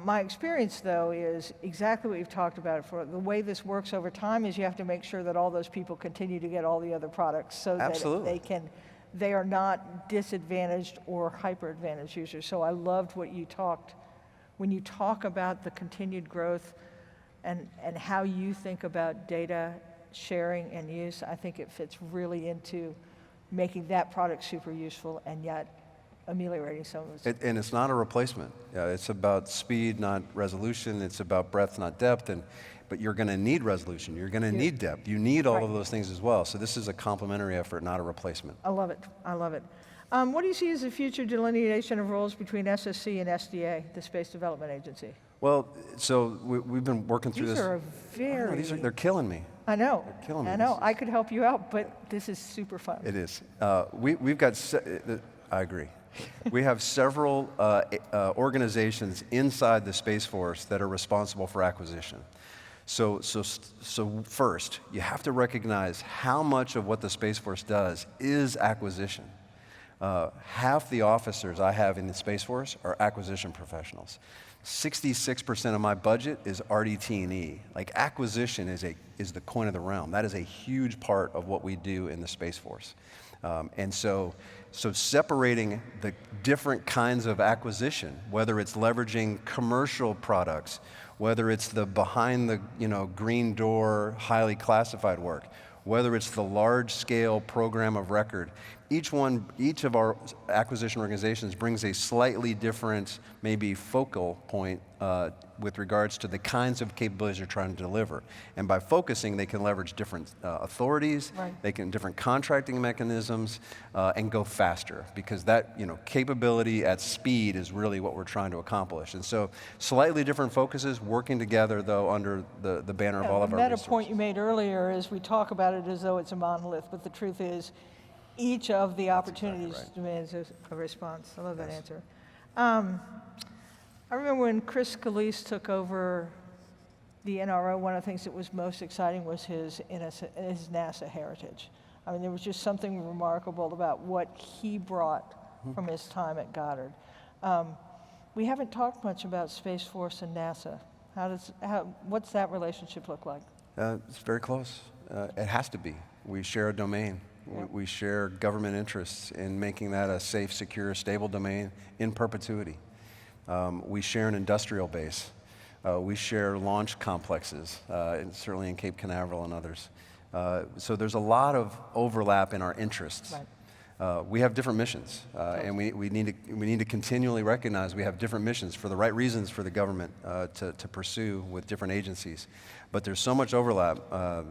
My experience, though, is exactly what you've talked about. For the way this works over time is you have to make sure that all those people continue to get all the other products so Absolutely. that they are not disadvantaged or hyper-advantaged users. So I loved what you talked, when you talk about the continued growth and how you think about data sharing and use, I think it fits really into making that product super useful and yet ameliorating some of its. And it's not a replacement. It's about speed, not resolution. It's about breadth, not depth. But you're going to need resolution. You're going to need depth. You need all of those things as well. So this is a complementary effort, not a replacement. I love it. I love it. What do you see as the future delineation of roles between SSC and SDA, the Space Development Agency? Well, so we've been working through These this. are very. They're killing me. I know. They're killing me. I know. I could help you out, but this is super fun. It is. We've got. I agree. We have several organizations inside the Space Force that are responsible for acquisition. So first, you have to recognize how much of what the Space Force does is acquisition. Half the officers I have in the Space Force are acquisition professionals. 66% of my budget is RDT&E. Like, acquisition is the coin of the realm. That is a huge part of what we do in the Space Force. And so separating the different kinds of acquisition, whether it's leveraging commercial products, whether it's the behind the green door, highly classified work, whether it's the large-scale program of record, each of our acquisition organizations brings a slightly different, maybe focal point with regards to the kinds of capabilities you're trying to deliver. And by focusing, they can leverage different authorities, they can different contracting mechanisms, and go faster, because that capability at speed is really what we're trying to accomplish. And so slightly different focuses working together, though, under the banner of all of our resources. The meta point you made earlier is we talk about it as though it's a monolith, but the truth is each of the opportunities demands a response. I love that answer. I remember when Chris Scalise took over the NRO, one of the things that was most exciting was his NASA heritage. I mean, there was just something remarkable about what he brought from his time at Goddard. We haven't talked much about Space Force and NASA. What's that relationship look like? It's very close. It has to be. We share a domain. We share government interests in making that a safe, secure, stable domain in perpetuity. We share an industrial base. We share launch complexes, and certainly in Cape Canaveral and others. So there's a lot of overlap in our interests. We have different missions, and we need to continually recognize we have different missions for the right reasons for the government to pursue with different agencies. But there's so much overlap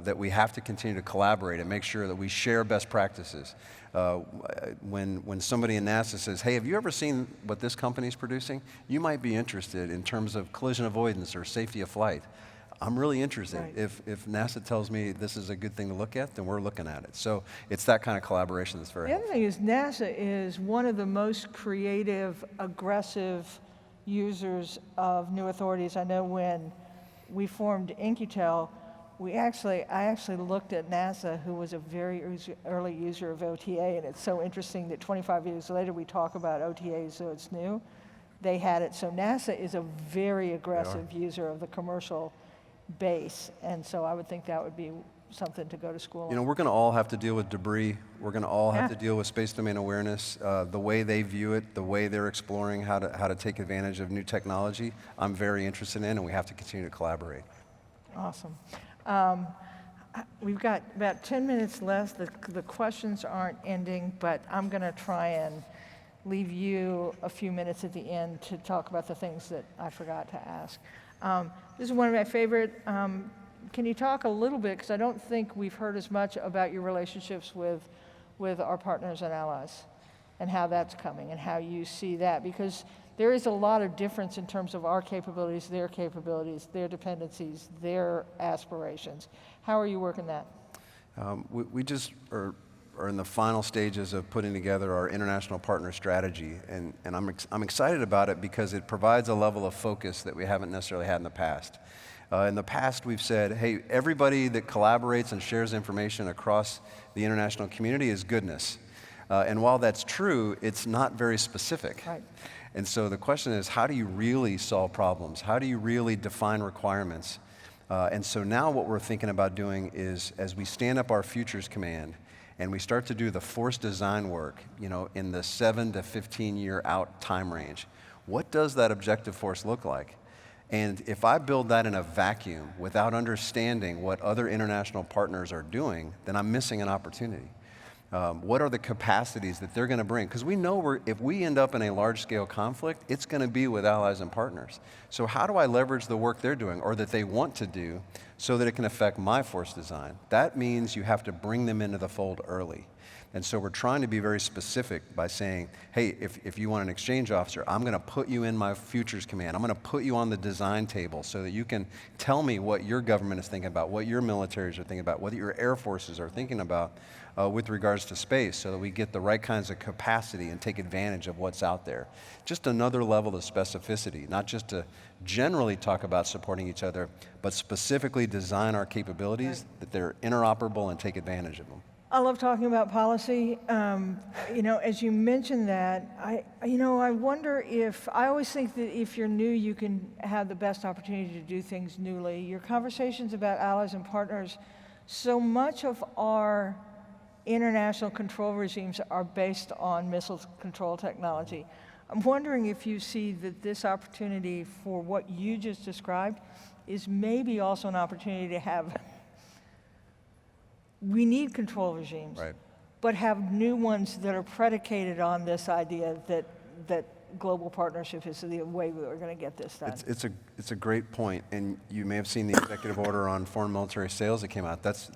that we have to continue to collaborate and make sure that we share best practices. When somebody in NASA says, hey, have you ever seen what this company's producing? You might be interested in terms of collision avoidance or safety of flight. I'm really interested. If NASA tells me this is a good thing to look at, then we're looking at it. So it's that kind of collaboration that's very helpful. The other thing is NASA is one of the most creative, aggressive users of new authorities. I know when we formed In-Q-Tel, I actually looked at NASA, who was a very early user of OTA, and it's so interesting that 25 years later we talk about OTA as though it's new. They had it. So NASA is a very aggressive user of the commercial base, and so I would think that would be something to go to school on. We're going to all have to deal with debris. We're going to all have to deal with space domain awareness. The way they view it, the way they're exploring how to take advantage of new technology, I'm very interested in, and we have to continue to collaborate. Awesome. We've got about 10 minutes left. The questions aren't ending, but I'm going to try and leave you a few minutes at the end to talk about the things that I forgot to ask. This is one of my favorite. Can you talk a little bit, because I don't think we've heard as much about your relationships with our partners and allies and how that's coming and how you see that, because there is a lot of difference in terms of our capabilities, their dependencies, their aspirations. How are you working that? We just are in the final stages of putting together our international partner strategy, and I'm excited about it because it provides a level of focus that we haven't necessarily had in the past. In the past, we've said, hey, everybody that collaborates and shares information across the international community is goodness. And while that's true, it's not very specific. And so the question is, how do you really solve problems? How do you really define requirements? And so now what we're thinking about doing is, as we stand up our futures command and we start to do the force design work, in the 7 to 15 year out time range, what does that objective force look like? And if I build that in a vacuum without understanding what other international partners are doing, then I'm missing an opportunity. What are the capacities that they're going to bring? Because we know if we end up in a large-scale conflict, it's going to be with allies and partners. So how do I leverage the work they're doing or that they want to do so that it can affect my force design? That means you have to bring them into the fold early. And so we're trying to be very specific by saying, hey, if you want an exchange officer, I'm going to put you in my futures command. I'm going to put you on the design table so that you can tell me what your government is thinking about, what your militaries are thinking about, what your air forces are thinking about with regards to space, so that we get the right kinds of capacity and take advantage of what's out there. Just another level of specificity, not just to generally talk about supporting each other, but specifically design our capabilities that they're interoperable and take advantage of them. I love talking about policy. As you mentioned that, I wonder if, I always think that if you're new, you can have the best opportunity to do things newly. Your conversations about allies and partners, so much of our international control regimes are based on missile control technology. I'm wondering if you see that this opportunity for what you just described is maybe also an opportunity to have, we need control regimes, right, but have new ones that are predicated on this idea that global partnership is the way we're going to get this done. It's a great point, and you may have seen the executive order on foreign military sales that came out. This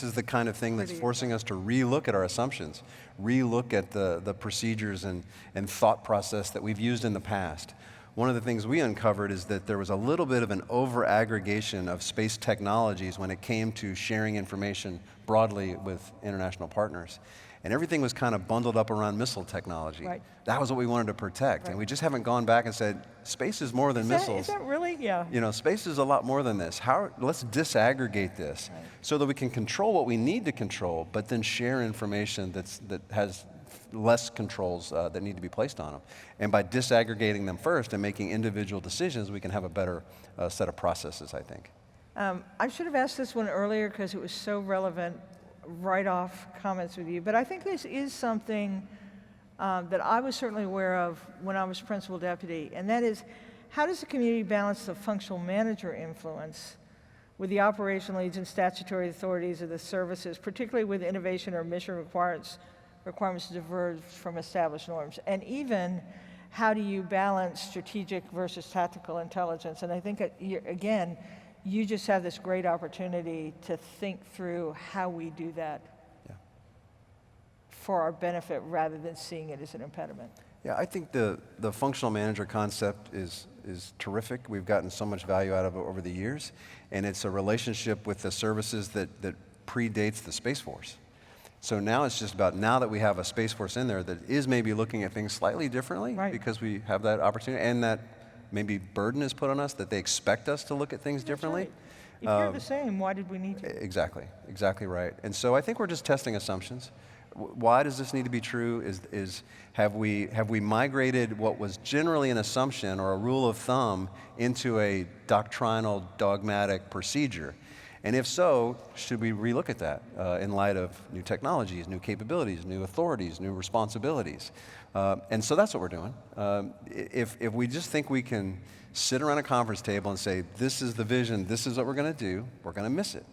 is the kind of thing that's forcing us to relook at our assumptions, relook at the procedures and thought process that we've used in the past. One of the things we uncovered is that there was a little bit of an over-aggregation of space technologies when it came to sharing information broadly with international partners. And everything was kind of bundled up around missile technology. Right. That was what we wanted to protect. Right. And we just haven't gone back and said, space is more than missiles. Is that really? Yeah. Space is a lot more than this. Let's disaggregate this so that we can control what we need to control, but then share information that has less controls that need to be placed on them. And by disaggregating them first and making individual decisions, we can have a better set of processes, I think. I should have asked this one earlier because it was so relevant, right off comments with you, but I think this is something that I was certainly aware of when I was principal deputy, and that is, how does the community balance the functional manager influence with the operational leads and statutory authorities of the services, particularly with innovation or mission requirements diverge from established norms? And even, how do you balance strategic versus tactical intelligence? And I think, again, you just have this great opportunity to think through how we do that for our benefit rather than seeing it as an impediment. Yeah, I think the functional manager concept is terrific. We've gotten so much value out of it over the years, and it's a relationship with the services that predates the Space Force. So now it's just about, now that we have a Space Force in there that is maybe looking at things slightly differently, right, because we have that opportunity, and that maybe burden is put on us, that they expect us to look at things differently. Right. If you're the same, why did we need to? Exactly right. And so I think we're just testing assumptions. Why does this need to be true? Have we migrated what was generally an assumption or a rule of thumb into a doctrinal, dogmatic procedure? And if so, should we relook at that in light of new technologies, new capabilities, new authorities, new responsibilities? And so that's what we're doing. If we just think we can sit around a conference table and say, this is the vision, this is what we're going to do, we're going to miss it.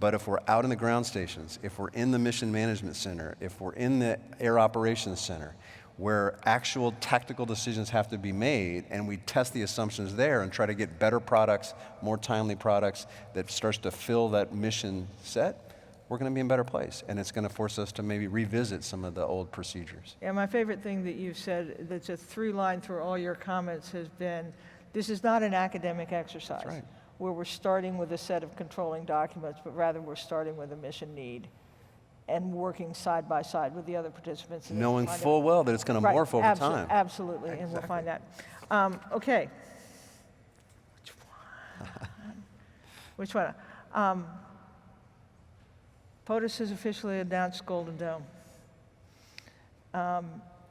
But if we're out in the ground stations, if we're in the Mission Management Center, if we're in the Air Operations Center, where actual tactical decisions have to be made, and we test the assumptions there and try to get better products, more timely products that starts to fill that mission set, we're going to be in a better place. And it's going to force us to maybe revisit some of the old procedures. Yeah, my favorite thing that you've said that's a through line through all your comments has been, this is not an academic exercise. That's right. Where we're starting with a set of controlling documents, but rather we're starting with a mission need and working side by side with the other participants. Knowing full well that it's going to morph over time. Absolutely, exactly. And we'll find that. Okay. Which one? POTUS has officially announced Golden Dome.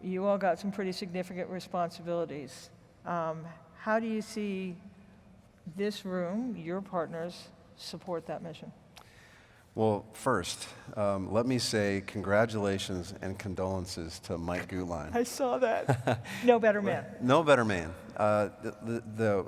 you all got some pretty significant responsibilities. How do you see this room, your partners, support that mission? Well, first, let me say congratulations and condolences to Mike Gutlein. I saw that. No better man. No better man. The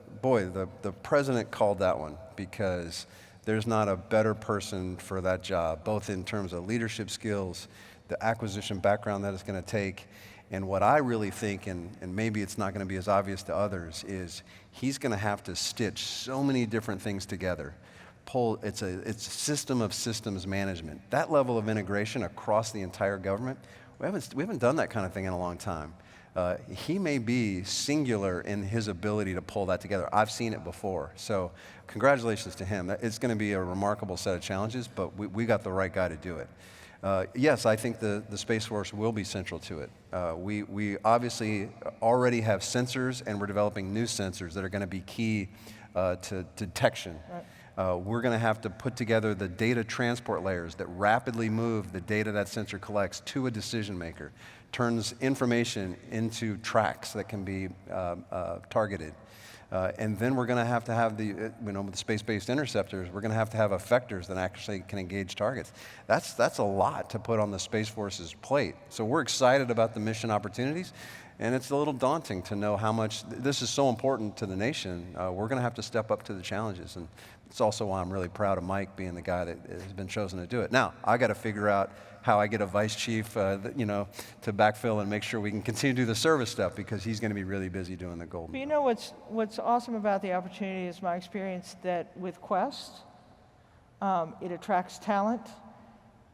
president called that one because there's not a better person for that job, both in terms of leadership skills, the acquisition background that it's going to take, and what I really think, and maybe it's not going to be as obvious to others, is he's going to have to stitch so many different things together. It's a system of systems management. That level of integration across the entire government, we haven't done that kind of thing in a long time. He may be singular in his ability to pull that together. I've seen it before. So congratulations to him. It's going to be a remarkable set of challenges, but we got the right guy to do it. Yes, I think the Space Force will be central to it. We obviously already have sensors, and we're developing new sensors that are going to be key to detection. Right. We're going to have to put together the data transport layers that rapidly move the data that sensor collects to a decision maker, turns information into tracks that can be targeted. And then we're going to have the space-based interceptors, we're going to have effectors that actually can engage targets. That's a lot to put on the Space Force's plate. So we're excited about the mission opportunities, and it's a little daunting to know how much this is so important to the nation. We're going to have to step up to the challenges, and it's also why I'm really proud of Mike being the guy that has been chosen to do it. Now, I got to figure out how I get a vice chief, to backfill and make sure we can continue to do the service stuff, because he's going to be really busy doing the golden. But you know what's awesome about the opportunity is my experience that with Quest, it attracts talent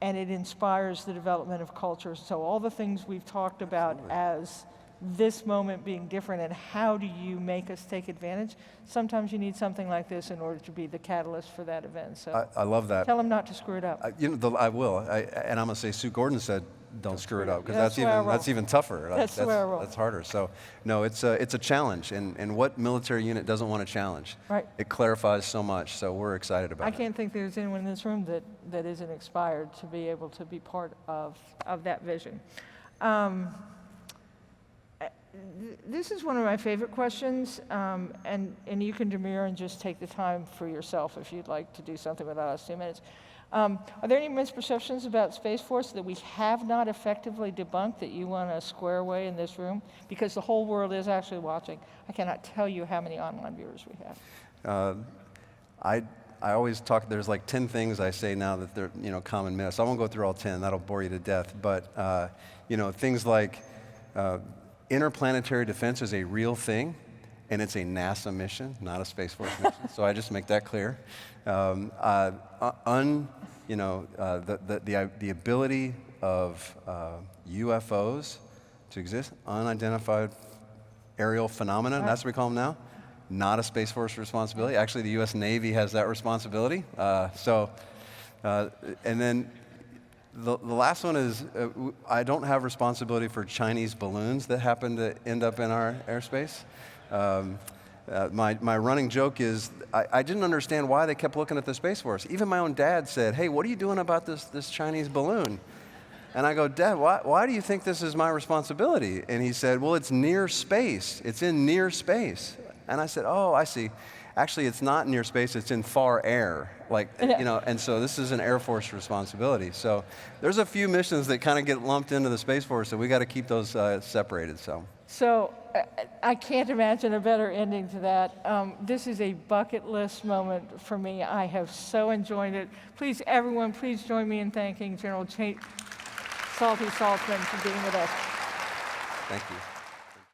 and it inspires the development of culture. So all the things we've talked about as this moment being different and how do you make us take advantage, sometimes you need something like this in order to be the catalyst for that event. So I love that. Tell them not to screw it up. I will. And I'm going to say Sue Gordon said, don't screw it up, because that's even tougher. That's the way I roll. That's harder. So no, it's a challenge. And what military unit doesn't want a challenge? Right. It clarifies so much. So we're excited about it. I can't think there's anyone in this room that isn't inspired to be able to be part of that vision. This is one of my favorite questions, and you can demur and just take the time for yourself if you'd like to do something without us 2 minutes. Are there any misperceptions about Space Force that we have not effectively debunked that you want to square away in this room? Because the whole world is actually watching. I cannot tell you how many online viewers we have. I always talk, there's like 10 things I say now that they're common myths. I won't go through all 10, that'll bore you to death. But things like interplanetary defense is a real thing, and it's a NASA mission, not a Space Force mission. So I just make that clear. The ability of UFOs to exist, unidentified aerial phenomena, that's what we call them now, not a Space Force responsibility. Actually, the U.S. Navy has that responsibility. And then the last one is I don't have responsibility for Chinese balloons that happen to end up in our airspace. My running joke is I didn't understand why they kept looking at the Space Force. Even my own dad said, hey, what are you doing about this Chinese balloon? And I go, Dad, why do you think this is my responsibility? And he said, well, it's near space. It's in near space. And I said, oh, I see. Actually, it's not near space, it's in far air. And so this is an Air Force responsibility. So there's a few missions that kind of get lumped into the Space Force, so we got to keep those separated. So I can't imagine a better ending to that. This is a bucket list moment for me. I have so enjoyed it. Please, everyone, please join me in thanking General Saltzman for being with us. Thank you.